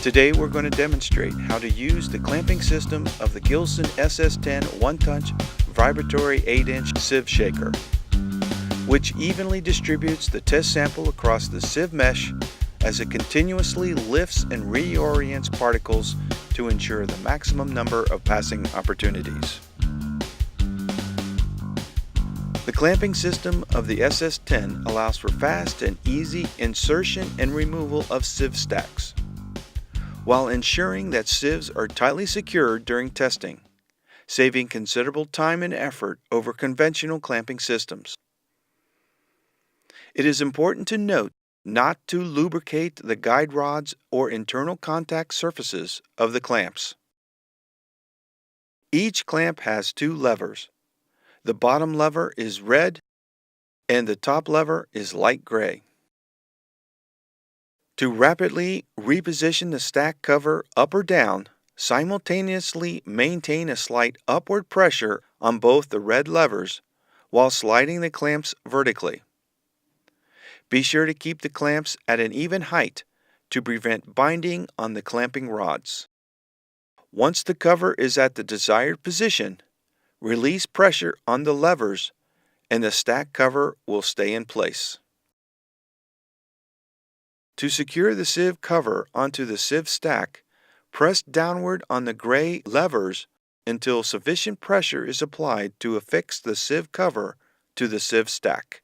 Today we're going to demonstrate how to use the clamping system of the Gilson SS-10 one-touch vibratory 8-inch sieve shaker, which evenly distributes the test sample across the sieve mesh as it continuously lifts and reorients particles to ensure the maximum number of passing opportunities. The clamping system of the SS-10 allows for fast and easy insertion and removal of sieve stacks, while ensuring that sieves are tightly secured during testing, saving considerable time and effort over conventional clamping systems. It is important to note not to lubricate the guide rods or internal contact surfaces of the clamps. Each clamp has two levers. The bottom lever is red and the top lever is light gray. To rapidly reposition the stack cover up or down, simultaneously maintain a slight upward pressure on both the red levers while sliding the clamps vertically. Be sure to keep the clamps at an even height to prevent binding on the clamping rods. Once the cover is at the desired position, release pressure on the levers and the stack cover will stay in place. To secure the sieve cover onto the sieve stack, press downward on the gray levers until sufficient pressure is applied to affix the sieve cover to the sieve stack.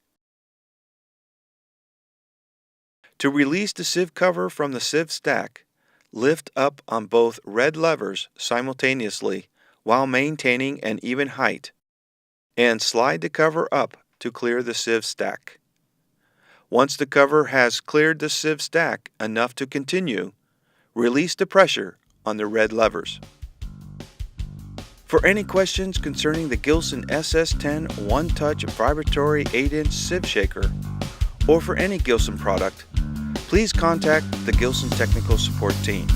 To release the sieve cover from the sieve stack, lift up on both red levers simultaneously while maintaining an even height, and slide the cover up to clear the sieve stack. Once the cover has cleared the sieve stack enough to continue, release the pressure on the red levers. For any questions concerning the Gilson SS-10 one-touch vibratory 8-inch sieve shaker, or for any Gilson product, please contact the Gilson Technical Support Team.